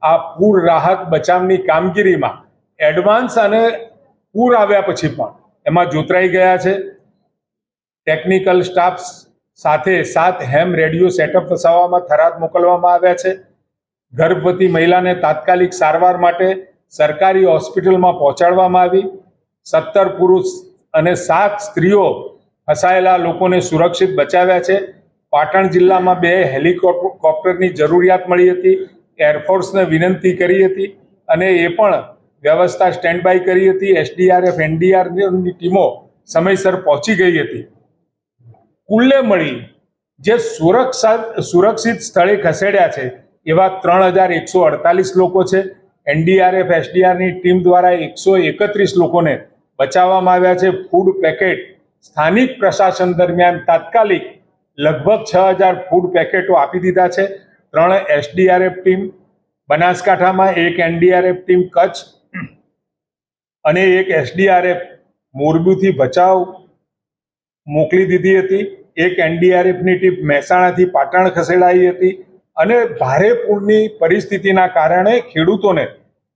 આ પૂર રાહત બચાવની કામગીરીમાં એડવાન્સ અને પૂર આવ્યા પછી પણ એમાં જોતરાઈ ગયા છે. ટેકનિકલ સ્ટાફ સાથે 7 હેમ રેડિયો સેટઅપ વસાવવામાં થરાદ મોકલવામાં આવ્યા છે. ગર્ભવતી મહિલાને તાત્કાલિક સારવાર માટે સરકારી હોસ્પિટલમાં પહોંચાડવામાં આવી. 17 પુરુષ અને 7 સ્ત્રીઓ ફસાયેલા લોકોને સુરક્ષિત બચાવ્યા છે. પાટણ જિલ્લામાં 2 હેલિકોપ્ટરની જરૂરિયાત મળી હતી. એરફોર્સને વિનંતી કરી હતી અને એ પણ વ્યવસ્થા સ્ટેન્ડ બાય કરી હતી. એસડીઆરએફ એનડીઆરએફની ટીમો સમયસર પહોંચી ગઈ હતી. કુલ્લે મળી જે સુરક્ષિત સ્થળે ખસેડ્યા છે એવા 3148 લોકો છે. એનડીઆરએફ એસડીઆરની ટીમ દ્વારા 131 લોકોને બચાવવામાં આવ્યા છે. ફૂડ પેકેટ સ્થાનિક પ્રશાસન દરમિયાન તાત્કાલિક લગભગ 6000 ફૂડ પેકેટો આપી દીધા છે. 3 એસડીઆરએફ ટીમ બનાસકાંઠામાં, 1 એનડીઆરએફ ટીમ કચ્છ અને 1 એસડીઆરએફ મોરબીથી બચાવ મોકલી દીધી હતી. 1 એનડીઆરએફની ટીમ મહેસાણાથી પાટણ ખસેડાઈ હતી અને ભારે પૂરની પરિસ્થિતિના કારણે ખેડૂતોને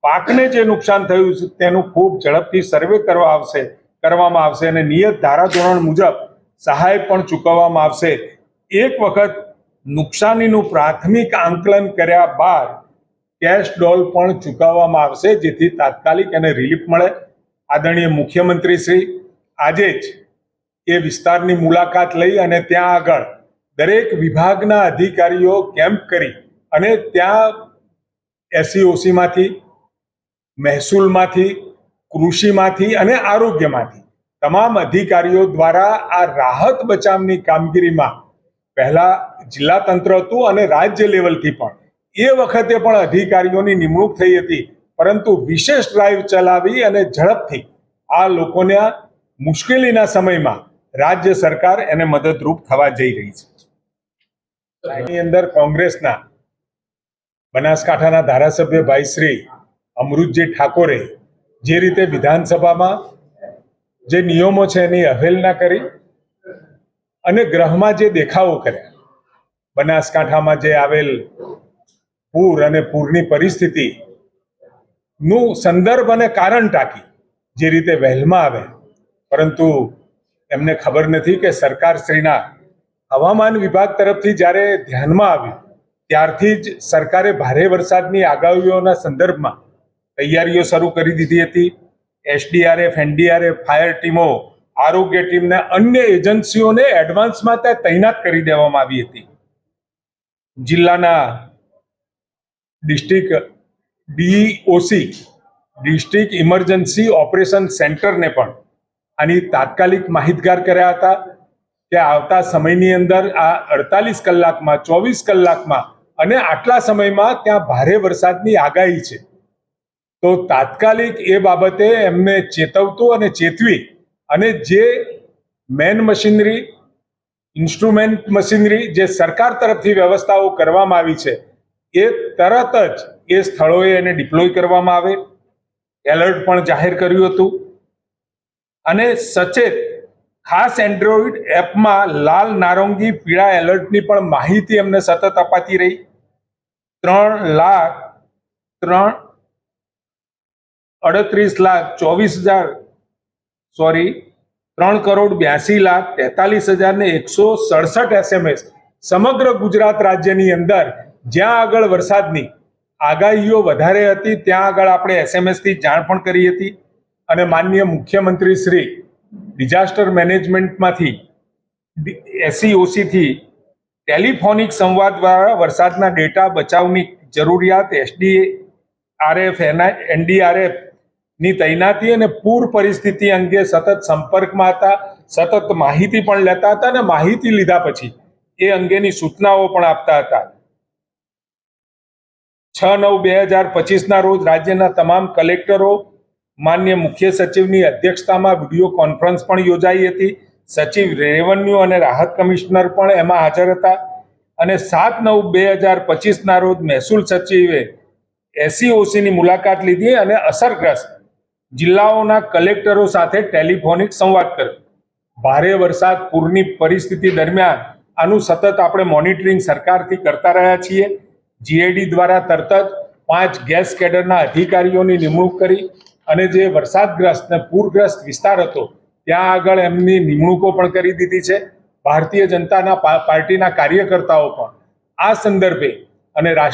પાકને જે નુકસાન થયું છે તેનું ખૂબ ઝડપથી સર્વે કરવામાં આવશે અને નિયત ધારાધોરણ મુજબ સહાય પણ ચૂકવવામાં આવશે. એક વખત નુકસાનીનું પ્રાથમિક આંકલન કર્યા બાદ કેશ ડોલ પણ ચૂકવવામાં આવશે જેથી તાત્કાલિક એને રિલીફ મળે. આદરણીય મુખ્યમંત્રી શ્રી આજે જ એ વિસ્તારની મુલાકાત લઈ અને ત્યાં આગળ દરેક વિભાગના અધિકારીઓ કેમ્પ કરી અને ત્યાં એસસીઓસીમાંથી, મહેસૂલમાંથી, કૃષિમાંથી અને આરોગ્યમાંથી તમામ અધિકારીઓ દ્વારા આ રાહત બચાવની કામગીરીમાં પહેલા જિલ્લા તંત્ર હતું અને રાજ્ય લેવલથી પણ એ વખતે પણ અધિકારીઓની નિમણૂક થઈ હતી, પરંતુ વિશેષ ડ્રાઈવ ચલાવી અને ઝડપથી આ લોકોને મુશ્કેલીના સમયમાં રાજ્ય સરકાર એને મદદરૂપ થવા જઈ રહી છે. એની અંદર કોંગ્રેસના બનાસકાંઠાના ધારાસભ્ય ભાઈ શ્રી અમૃતજી ઠાકોરે જે રીતે વિધાનસભામાં જે નિયમો છે એની અવહેલના કરી અને ગૃહમાં જે દેખાવો કર્યા, બનાસકાંઠામાં જે આવેલ પૂર અને પૂરની પરિસ્થિતિનું સંદર્ભ અને કારણ ટાંકી જે રીતે વહેલમાં આવે, પરંતુ એમને ખબર નથી કે સરકારશ્રીના હવામાન વિભાગ તરફથી જ્યારે ધ્યાનમાં આવ્યું ત્યારથી જ સરકારે ભારે વરસાદની આગાહીઓના સંદર્ભમાં તૈયારીઓ શરૂ કરી દીધી હતી. એસડીઆરએફ, એનડીઆરએફ, ફાયર ટીમો, આરોગ્ય ટીમને, અન્ય એજન્સીઓને એડવાન્સમાં ત્યાં તૈનાત કરી દેવામાં આવી હતી. જિલ્લાના district DOC, district emergency operation સેન્ટરને પણ આની તાત્કાલિક માહિતગાર કર્યા હતા કે આવતા સમયની અંદર આ 48 કલાકમાં, 24 કલાકમાં અને આટલા સમયમાં ત્યાં ભારે વરસાદની આગાહી છે. તો તાત્કાલિક એ બાબતે એમને ચેતવતું અને ચેતવી અને જે મેન મશીનરી, ઇન્સ્ટ્રુમેન્ટ મશીનરી જે સરકાર તરફથી વ્યવસ્થાઓ કરવામાં આવી છે એ તરત જ એ સ્થળોએ એને ડિપ્લોય કરવામાં આવે. એલર્ટ પણ જાહેર કર્યું હતું અને સચેત ખાસ એન્ડ્રોઈડ એપમાં લાલ, નારંગી, પીળા એલર્ટની પણ માહિતી એમને સતત અપાતી રહી. 3,82,43,167 SMS સમગ્ર ગુજરાત રાજ્યની અંદર જ્યાં આગળ વરસાદની આગાહીઓ વધારે હતી ત્યાં આગળ આપણે એસએમએસથી જાણ પણ કરી હતી અને માનનીય મુખ્યમંત્રી શ્રી ડિઝાસ્ટર મેનેજમેન્ટમાંથી એસસીઓસીથી ટેલિફોનિક સંવાદ દ્વારા વરસાદના ડેટા, બચાવની જરૂરિયાત, એસડીઆરએફ, એનડીઆરએફની તૈનાતી અને પૂર પરિસ્થિતિ અંગે સતત સંપર્કમાં હતા, સતત માહિતી પણ લેતા હતા અને માહિતી લીધા પછી એ અંગેની સૂચનાઓ પણ આપતા હતા. 6/9/2025ના રોજ રાજ્યના તમામ કલેક્ટરો, માન્ય મુખ્ય સચિવની અધ્યક્ષતામાં વિડીયો કોન્ફરન્સ પણ યોજાઈ હતી. સચિવ રેવન્યુ અને રાહત કમિશનર પણ એમાં હાજર હતા અને 7/9/2025ના રોજ મહેસૂલ સચિવે એસસીઓસીની મુલાકાત લીધી અને અસરગ્રસ્ત જિલ્લાઓના કલેક્ટરો સાથે ટેલિફોનિક સંવાદ કર્યો. ભારે વરસાદ, પૂરની પરિસ્થિતિ દરમિયાન આનું સતત આપણે મોનિટરિંગ સરકારથી કરતા રહ્યા છીએ. જીએડી દ્વારા તરત જ 5 ગેસ કેડરના અધિકારીઓની નિમણૂક કરી અને જે વરસાદગ્રસ્ત ને પૂરગ્રસ્ત વિસ્તાર હતો ત્યાં આગળ એમની નિમણૂકો પણ કરી દીધી છે. ભારતીય જનતા પાર્ટીના કાર્યકર્તાઓ પણ આ સંદર્ભે અને રાષ્ટ્રીય